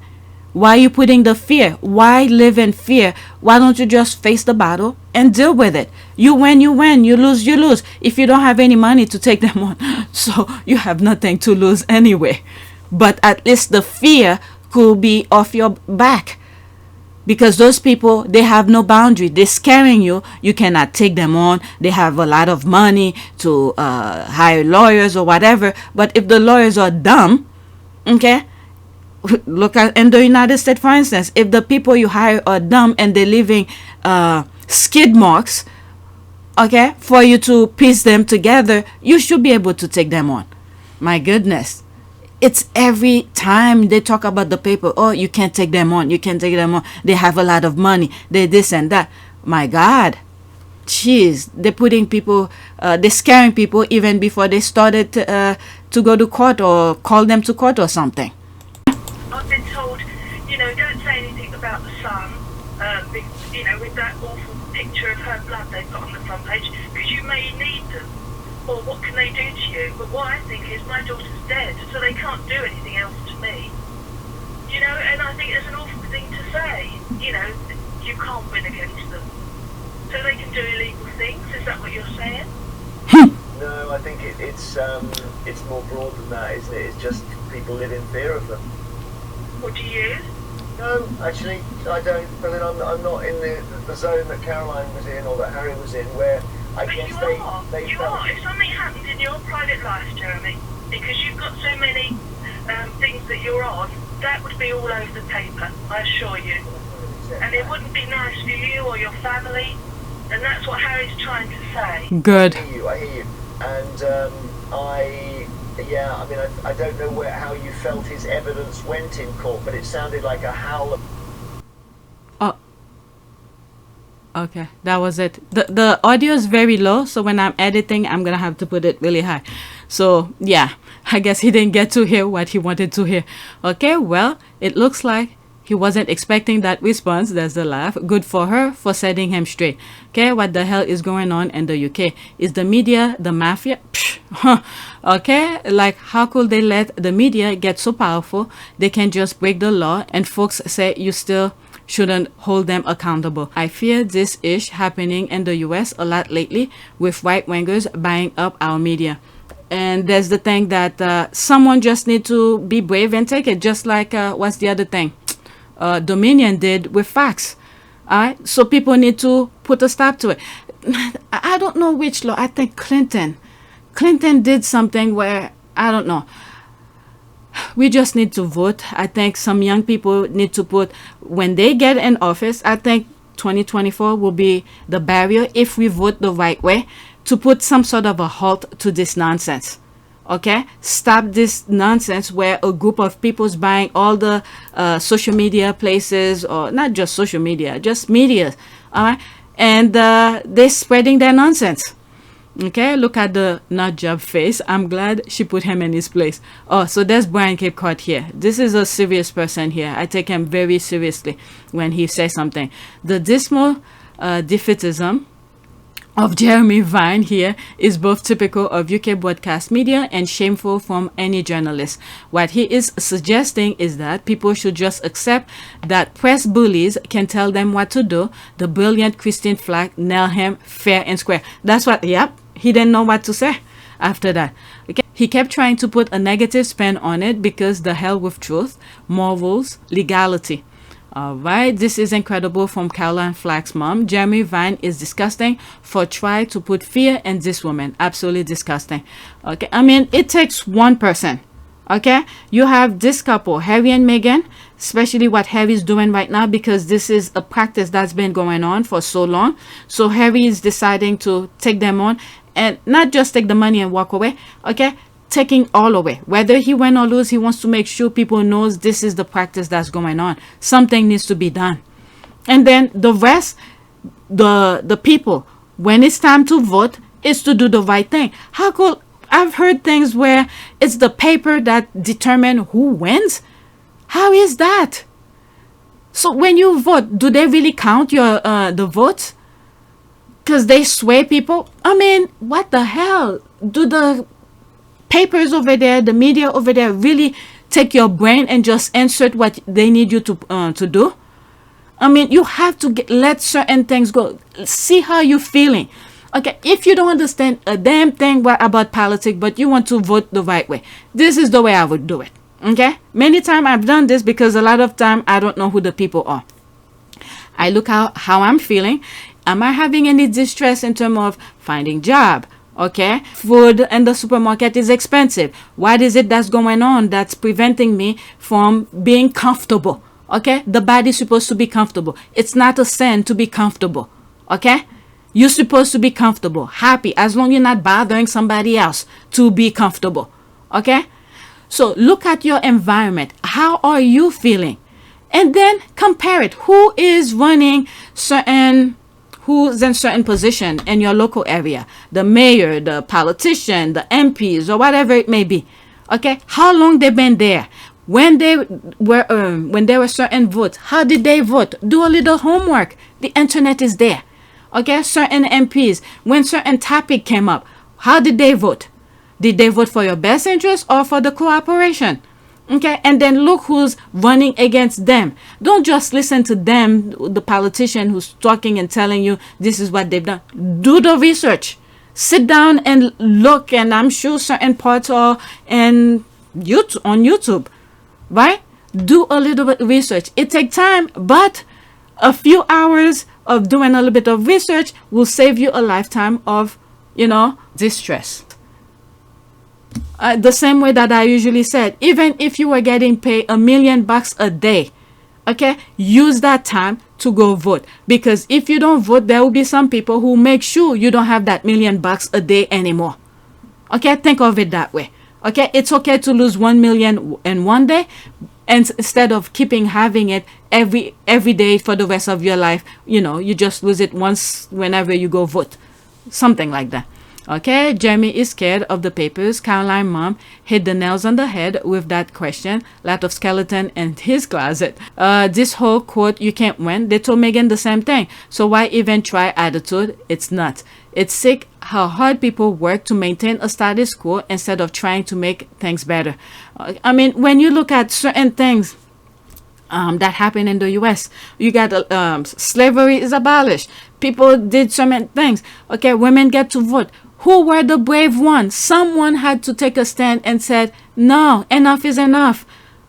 Speaker 3: why are you putting the fear? Why live in fear? Why don't you just face the battle and deal with it? You win, you win. You lose, you lose. If you don't have any money to take them on, so you have nothing to lose anyway. But at least the fear could be off your back. because those people, they have no boundary. They're scaring you. You cannot take them on. They have a lot of money to hire lawyers or whatever. But if the lawyers are dumb, okay, look at in the United States, for instance, if the people you hire are dumb and they're leaving skid marks, okay, for you to piece them together, you should be able to take them on. My goodness. It's every time they talk about the paper, oh, you can't take them on, you can't take them on. They have a lot of money, they this and that. My God. Jeez, they're putting people, they're scaring people even before they started to go to court or call them to court or something.
Speaker 20: I've been told, you know, don't say anything about the son, you know, with that awful picture of her blood they've got on the front page, because you may need them. Or what can they do to you? But what I think is my daughter's dead, so they can't do anything else to me. You know, and I think it's an awful thing to say. You know, you can't win against them. So they can do illegal things, is that what you're saying?
Speaker 19: No, I think it's more broad than that, isn't it? It's just people live in fear of them.
Speaker 20: What do you?
Speaker 19: No, actually, I don't. I mean, I'm not in the zone that Caroline was in or that Harry was in, where I
Speaker 20: But
Speaker 19: guess
Speaker 20: you
Speaker 19: felt...
Speaker 20: are. If something happened in your private life, Jeremy, because you've got so many things that you're on, that would be all over the paper, I assure you. And it wouldn't be nice for you or your family, and that's what Harry's trying to say.
Speaker 3: Good.
Speaker 19: I hear you. And I mean, I don't know how you felt his evidence went in court, but it sounded like a howl of...
Speaker 3: Oh. Okay, that was it. The audio is very low, so when I'm editing, I'm gonna have to put it really high. So yeah, I guess he didn't get to hear what he wanted to hear. Okay, well, it looks like he wasn't expecting that response. There's the laugh. Good for her for setting him straight. Okay, what the hell is going on in the UK? Is the media the mafia? Psh, okay, like how could they let the media get so powerful they can just break the law and folks say you still shouldn't hold them accountable? I fear this ish happening in the US a lot lately with right-wingers buying up our media. And there's the thing that someone just need to be brave and take it, just like what's the other thing Dominion did with facts. Alright, so people need to put a stop to it. I don't know which law. I think Clinton did something where, I don't know, we just need to vote. I think some young people need to put, when they get in office, I think 2024 will be the barrier, if we vote the right way, to put some sort of a halt to this nonsense. Okay, stop this nonsense where a group of people is buying all the social media places, or not just social media, just media, all right, and they're spreading their nonsense. Okay, look at the nut job face. I'm glad she put him in his place. Oh, so there's Brian Cape Cod here. This is a serious person here. I take him very seriously when he says something. The dismal defeatism of Jeremy Vine here is both typical of UK broadcast media and shameful from any journalist. What he is suggesting is that people should just accept that press bullies can tell them what to do. The brilliant Christine Flack nailed him fair and square. That's what, yep, he didn't know what to say after that. Okay. He kept trying to put a negative spin on it because the hell with truth, morals, legality. All right, this is incredible from Caroline Flack's mom. Jeremy Vine is disgusting for trying to put fear in this woman. Absolutely disgusting. Okay, I mean, it takes one person. Okay, you have this couple, Harry and Meghan, especially what Harry's doing right now, because this is a practice that's been going on for so long. So Harry is deciding to take them on and not just take the money and walk away. Okay, taking all away. Whether he win or lose, he wants to make sure people knows this is the practice that's going on. Something needs to be done. And then the rest, the people, when it's time to vote, is to do the right thing. How could, I've heard things where it's the paper that determine who wins. How is that? So when you vote, do they really count your the votes? Because they sway people. I mean, what the hell? Do the papers over there, the media over there, really take your brain and just insert what they need you to do? I mean, you have to let certain things go. See how you're feeling. Okay, if you don't understand a damn thing about politics, but you want to vote the right way, this is the way I would do it. Okay, many times I've done this because a lot of time I don't know who the people are. I look how I'm feeling. Am I having any distress in terms of finding job? Okay, food in the supermarket is expensive. What is it that's going on that's preventing me from being comfortable? Okay, the body's supposed to be comfortable. It's not a sin to be comfortable. Okay, you're supposed to be comfortable, happy, as long as you're not bothering somebody else to be comfortable. Okay, so look at your environment. How are you feeling? And then compare it. Who's in certain position in your local area? The mayor, the politician, the MPs, or whatever it may be. Okay, how long they've been there? When there were certain votes, how did they vote? Do a little homework. The internet is there. Okay, certain MPs, when certain topic came up, how did they vote? Did they vote for your best interest or for the cooperation? Okay, and then look who's running against them. Don't just listen to them, the politician who's talking and telling you this is what they've done. Do the research. Sit down and look, and I'm sure certain parts are on YouTube, right? Do a little bit of research. It takes time, but a few hours of doing a little bit of research will save you a lifetime of, distress. The same way that I usually said, even if you were getting paid $1 million a day, okay, use that time to go vote. Because if you don't vote, there will be some people who make sure you don't have that $1 million a day anymore. Okay, think of it that way. Okay, it's okay to lose 1 million in one day, and instead of having it every day for the rest of your life, you just lose it once whenever you go vote, something like that. Okay, Jeremy is scared of the papers. Caroline mom hit the nails on the head with that question. Lot of skeleton in his closet. This whole quote, you can't win. They told Megan the same thing. So why even try attitude? It's not. It's sick how hard people work to maintain a status quo instead of trying to make things better. I mean, when you look at certain things that happened in the U.S., you got slavery is abolished. People did certain things. Okay, women get to vote. Who were the brave ones? Someone had to take a stand and said, no, enough is enough.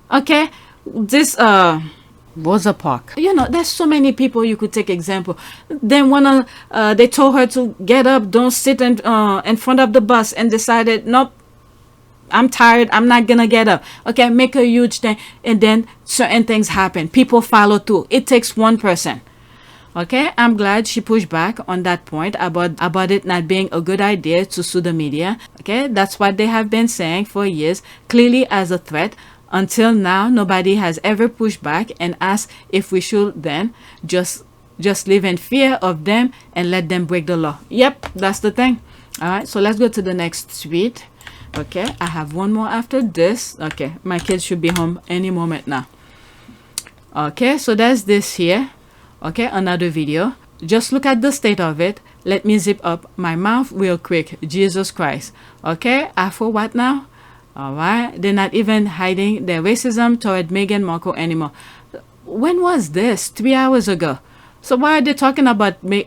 Speaker 3: Okay, this Rosa Parks. There's so many people you could take example. Then they told her to get up, don't sit in front of the bus, and decided, nope, I'm tired, I'm not gonna get up. Okay, make a huge thing, and then certain things happen. People follow through. It takes one person. Okay, I'm glad she pushed back on that point about it not being a good idea to sue the media. Okay, that's what they have been saying for years, clearly as a threat. Until now, nobody has ever pushed back and asked if we should then just live in fear of them and let them break the law. Yep, that's the thing. All right, so let's go to the next tweet. Okay, I have one more after this. Okay, my kids should be home any moment now. Okay, so there's this here. Okay, another video. Just look at the state of it. Let me zip up my mouth real quick. Jesus Christ. Okay, Afro what now? All right, they're not even hiding their racism toward Meghan Markle anymore. When was this? 3 hours ago. So why are they talking about me?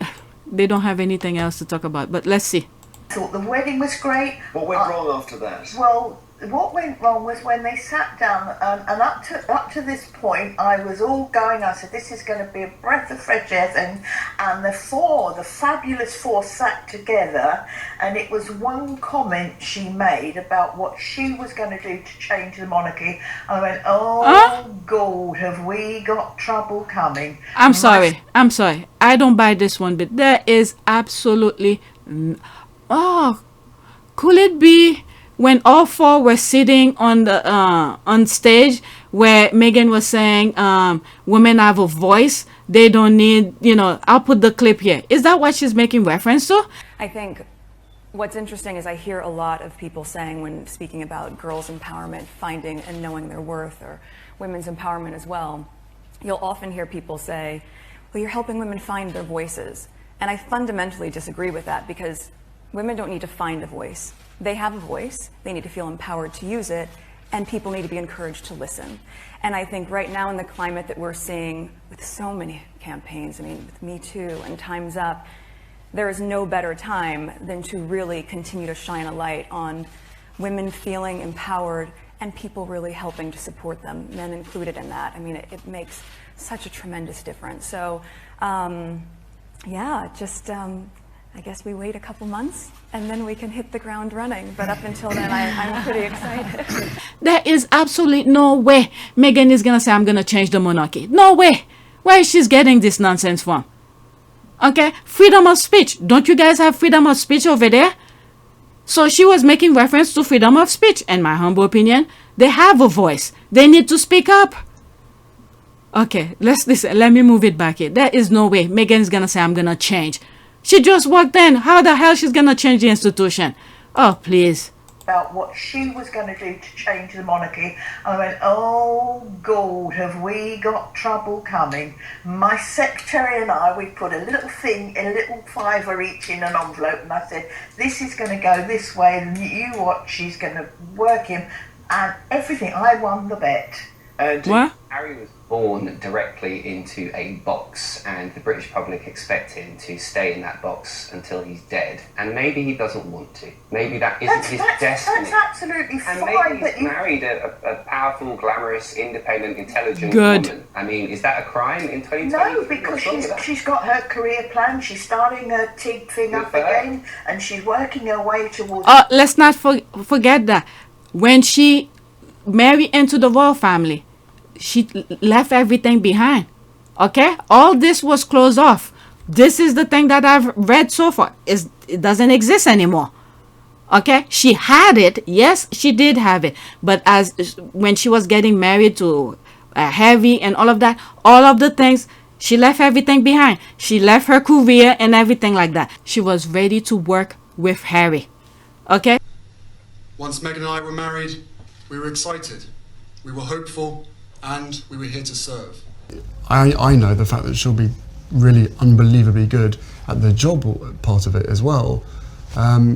Speaker 3: They don't have anything else to talk about, but let's see.
Speaker 21: I thought the wedding was great.
Speaker 19: What went wrong after that?
Speaker 21: Well, what went wrong was when they sat down, and up to this point, I was all going. I said, "This is going to be a breath of fresh air." And the fabulous four, sat together, and it was one comment she made about what she was going to do to change the monarchy. I went, "Oh God, have we got trouble coming?"
Speaker 3: I'm sorry. I don't buy this one, but there is absolutely. Could it be when all four were sitting on stage where Meghan was saying women have a voice, they don't need, I'll put the clip here. Is that what she's making reference to?
Speaker 22: I think what's interesting is I hear a lot of people saying, when speaking about girls' empowerment, finding and knowing their worth, or women's empowerment as well, you'll often hear people say, well, you're helping women find their voices. And I fundamentally disagree with that, because women don't need to find a voice. They have a voice, they need to feel empowered to use it, and people need to be encouraged to listen. And I think right now in the climate that we're seeing with so many campaigns, with Me Too and Time's Up, there is no better time than to really continue to shine a light on women feeling empowered and people really helping to support them, men included in that. I mean, it makes such a tremendous difference. So, yeah, just I guess we wait a couple months and then we can hit the ground running. But up until then, I'm pretty excited.
Speaker 3: There is absolutely no way Meghan is going to say, I'm going to change the monarchy. No way. Where is she getting this nonsense from? Okay, freedom of speech. Don't you guys have freedom of speech over there? So she was making reference to freedom of speech. In my humble opinion, they have a voice. They need to speak up. Okay, listen. Let me move it back here. There is no way Meghan's going to say, I'm going to change. She just walked in. How the hell she's going to change the institution? Oh, please.
Speaker 21: About what she was going to do to change the monarchy. I went, oh God, have we got trouble coming? My secretary and I, we put a little thing, a little fiver each in an envelope, and I said, this is going to go this way, and you watch, she's going to work him, and everything. I won the bet.
Speaker 1: And
Speaker 3: what?
Speaker 1: Harry was born directly into a box, and the British public expect him to stay in that box until he's dead. And maybe he doesn't want to. Maybe that isn't his destiny.
Speaker 21: That's absolutely fine.
Speaker 1: And maybe he's married a powerful, glamorous, independent, intelligent
Speaker 3: Good.
Speaker 1: woman. I mean, is that a crime in 2020?
Speaker 21: No, because she's got her career plan. She's starting her TIG thing up again, and she's working her way towards...
Speaker 3: Let's not forget that. When she married into the royal family, she left everything behind. Okay, all this was closed off. This is the thing that I've read so far. It doesn't exist anymore. Okay, she had it. Yes, she did have it. But when she was getting married to Harry and all of that, all of the things, she left everything behind. She left her career and everything like that. She was ready to work with Harry. Okay.
Speaker 17: Once Meghan and I were married, we were excited. We were hopeful. And we were here to serve. I know the fact that she'll be really unbelievably good at the job part of it as well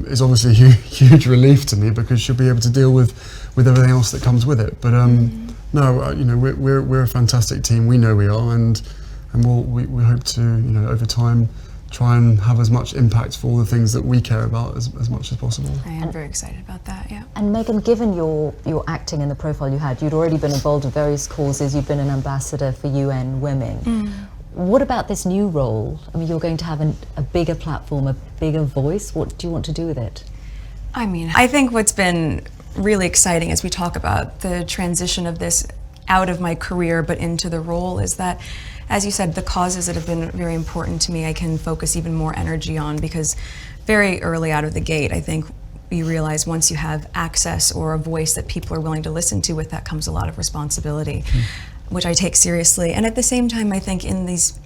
Speaker 17: is obviously a huge relief to me, because she'll be able to deal with everything else that comes with it. But no, you know, we're a fantastic team. We know we are, and we hope to, you know, over time, try and have as much impact for all the things that we care about as much as possible.
Speaker 22: I am very excited about that, yeah.
Speaker 9: And Meghan, given your acting and the profile you had, you'd already been involved in various causes, you've been an ambassador for UN Women. What about this new role? I mean, you're going to have a bigger platform, a bigger voice. What do you want to do with it?
Speaker 22: I mean, I think what's been really exciting as we talk about the transition of this out of my career but into the role is that, as you said, the causes that have been very important to me, I can focus even more energy on, because very early out of the gate, I think you realize once you have access or a voice that people are willing to listen to, with that comes a lot of responsibility, which I take seriously. And at the same time, I think in these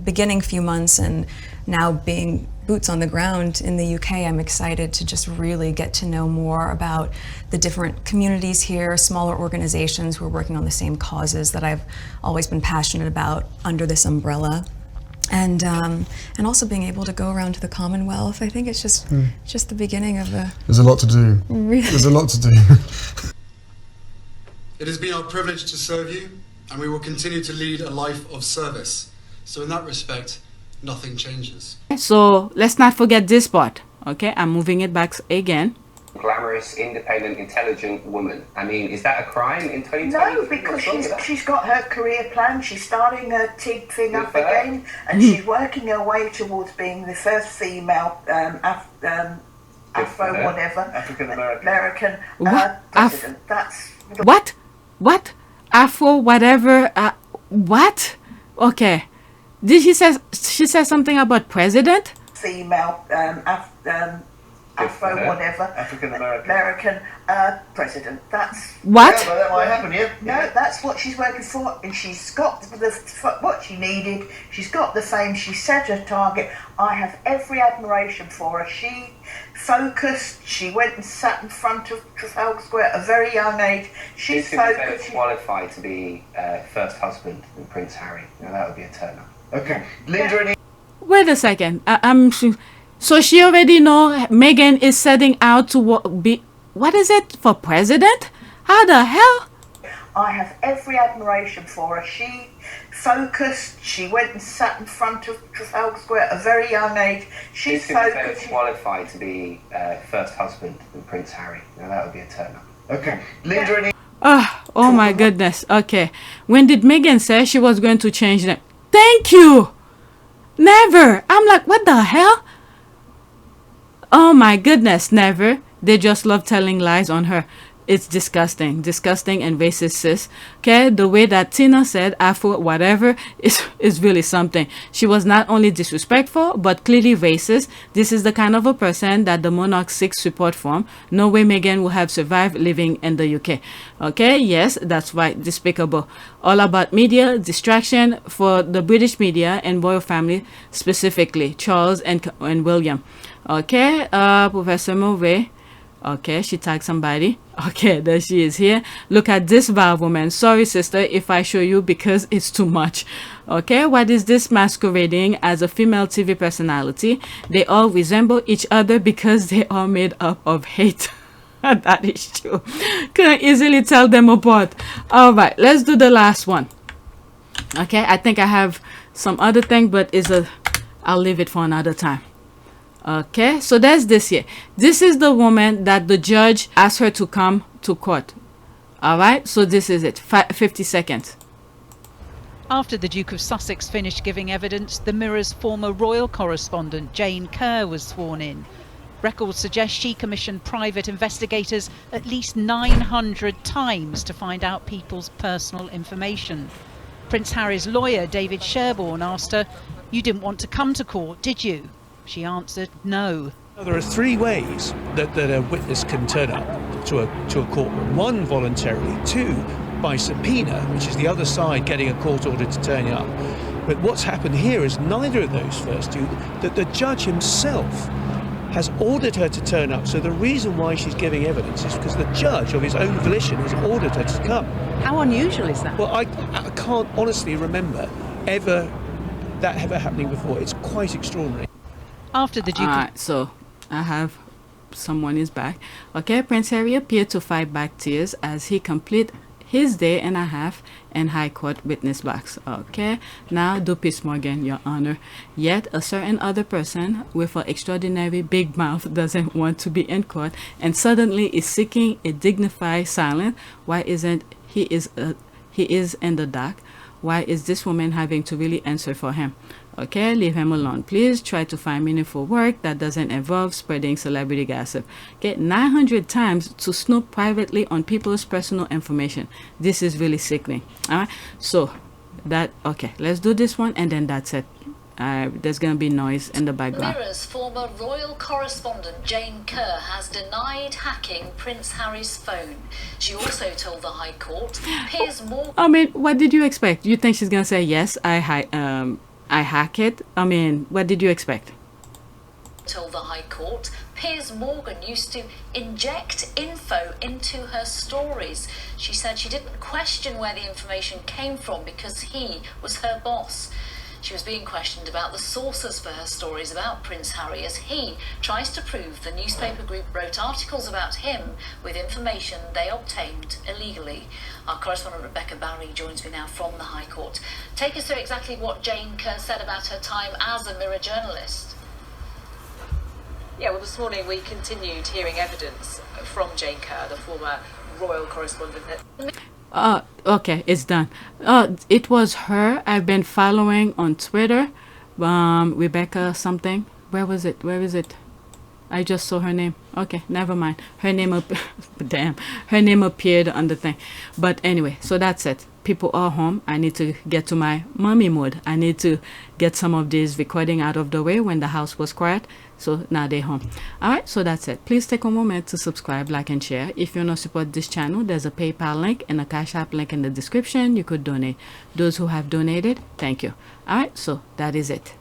Speaker 22: beginning few months and now being boots on the ground in the UK, I'm excited to just really get to know more about the different communities here, smaller organizations who are working on the same causes that I've always been passionate about under this umbrella. And also being able to go around to the Commonwealth. I think it's just the beginning of a...
Speaker 17: There's a lot to do.
Speaker 22: Really?
Speaker 17: There's a lot to do. It has been our privilege to serve you, and we will continue to lead a life of service. So in that respect, nothing changes.
Speaker 3: So let's not forget this part. Okay, I'm moving it back again.
Speaker 1: Glamorous, independent, intelligent woman. I mean, is that a crime in 2020?
Speaker 21: No, because she's got her career plan. She's starting her TIG thing up again, and she's working her way towards being the first female Afro whatever American president. That's
Speaker 3: what? Afro whatever? What? Okay. Did she said something about president?
Speaker 21: Female Afro whatever American president. That's
Speaker 3: what?
Speaker 21: Yeah, well, that might happen, yeah. No, that's what she's working for, and she's got what she needed. She's got the fame. She set her target. I have every admiration for her. She focused. She went and sat in front of Trafalgar Square at a very young age. She's focused.
Speaker 1: She's qualified to be first husband of Prince Harry. Now that would be a turn up. Okay, Linda and
Speaker 3: Wait a second. So she already know Meghan is setting out to be, what is it, for president? How the hell?
Speaker 21: I have every admiration for her. She focused. She went and sat in front of Trafalgar Square at a very young age. She's focused.
Speaker 1: Qualified to be first husband of Prince Harry. Now that would be a turn up.
Speaker 19: Okay, Linda and
Speaker 3: Oh my goodness. Okay. When did Meghan say she was going to change them? Thank you. Never. I'm like, what the hell? Oh my goodness, never. They just love telling lies on her. It's disgusting and racist, sis. Okay, the way that Tina said Afro whatever is really something. She was not only disrespectful but clearly racist. This is the kind of a person that the monarch seeks support from. No way Meghan will have survived living in the UK. Okay, yes, that's right, despicable. All about media distraction for the British media and royal family, specifically Charles and William. Okay, Professor Murray. Okay, she tagged somebody. Okay, there she is here. Look at this vile woman. Sorry, sister, if I show you because it's too much. Okay, what is this masquerading as a female TV personality? They all resemble each other because they are made up of hate. That is true. Can easily tell them apart. All right, let's do the last one. Okay, I think I have some other thing, but I'll leave it for another time. Okay, so there's this here. This is the woman that the judge asked her to come to court. All right, so this is it. 50 seconds.
Speaker 2: After the Duke of Sussex finished giving evidence, the Mirror's former royal correspondent Jane Kerr was sworn in. Records suggest she commissioned private investigators at least 900 times to find out people's personal information. Prince Harry's lawyer, David Sherborne, asked her, "You didn't want to come to court, did you?" She answered no.
Speaker 5: There are three ways that a witness can turn up to a courtroom. One, voluntarily. Two, by subpoena, which is the other side getting a court order to turn you up. But what's happened here is neither of those first two, that the judge himself has ordered her to turn up. So the reason why she's giving evidence is because the judge, of his own volition, has ordered her to come.
Speaker 2: How unusual is that?
Speaker 5: Well, I can't honestly remember that ever happening before. It's quite extraordinary.
Speaker 2: After the Duke
Speaker 3: Alright, so I have someone is back. Okay, Prince Harry appeared to fight back tears as he completed his day and a half in High Court witness box. Okay, now do peace, Morgan, Your Honor. Yet a certain other person with an extraordinary big mouth doesn't want to be in court and suddenly is seeking a dignified silence. Why isn't he is in the dark? Why is this woman having to really answer for him? Okay, leave him alone. Please try to find meaningful work that doesn't involve spreading celebrity gossip. Get 900 times to snoop privately on people's personal information. This is really sickening. All right, so okay, let's do this one and then that's it. There's going to be noise in the background.
Speaker 23: Mirror's former royal correspondent Jane Kerr has denied hacking Prince Harry's phone. She also told the High Court, Piers Morgan...
Speaker 3: I mean, what did you expect? You think she's going to say, yes, I hack it? I mean, what did you expect?
Speaker 23: Told the High Court, Piers Morgan used to inject info into her stories. She said she didn't question where the information came from because he was her boss. She was being questioned about the sources for her stories about Prince Harry as he tries to prove the newspaper group wrote articles about him with information they obtained illegally. Our correspondent Rebecca Barry joins me now from the High Court. Take us through exactly what Jane Kerr said about her time as a Mirror journalist.
Speaker 24: Yeah, well, this morning we continued hearing evidence from Jane Kerr, the former royal correspondent.
Speaker 3: Okay, it's done. It was her I've been following on Twitter. Rebecca something. Where was it? Where is it? I just saw her name. Okay, never mind. Her name damn. Her name appeared on the thing. But anyway, so that's it. People are home. I need to get to my mommy mode. I need to get some of this recording out of the way when the house was quiet. So now they're home. Alright, so that's it. Please take a moment to subscribe, like, and share. If you want to support this channel, there's a PayPal link and a Cash App link in the description. You could donate. Those who have donated, thank you. Alright, so that is it.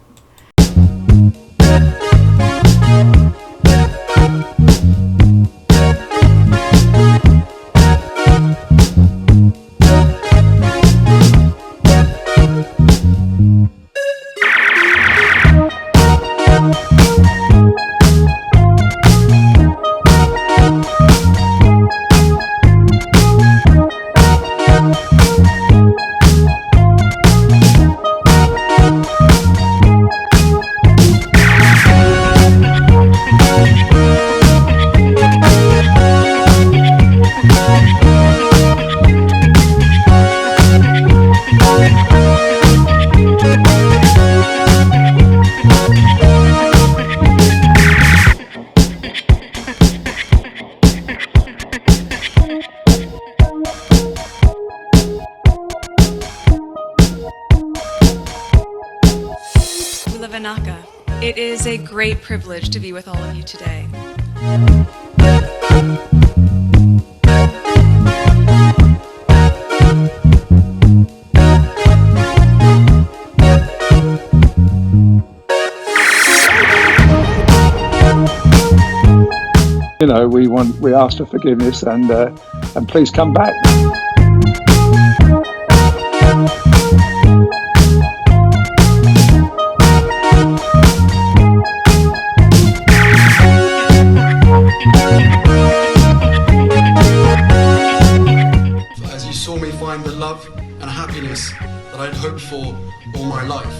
Speaker 6: Tanaka. It is a great privilege to be with all of you today.
Speaker 7: You know, we ask for forgiveness and please come back.
Speaker 8: As you saw me find the love and happiness that I'd hoped for all my life.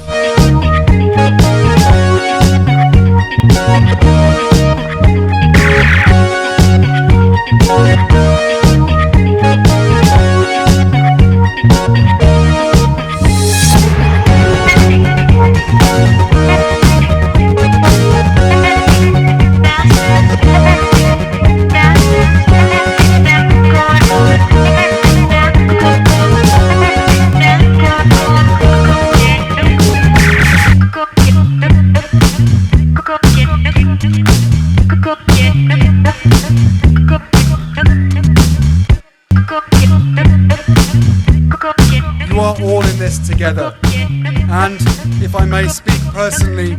Speaker 8: You are all in this together, and if I may speak personally,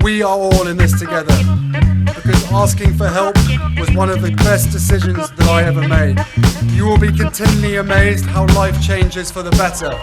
Speaker 8: we are all in this together, because asking for help was one of the best decisions that I ever made. You will be continually amazed how life changes for the better.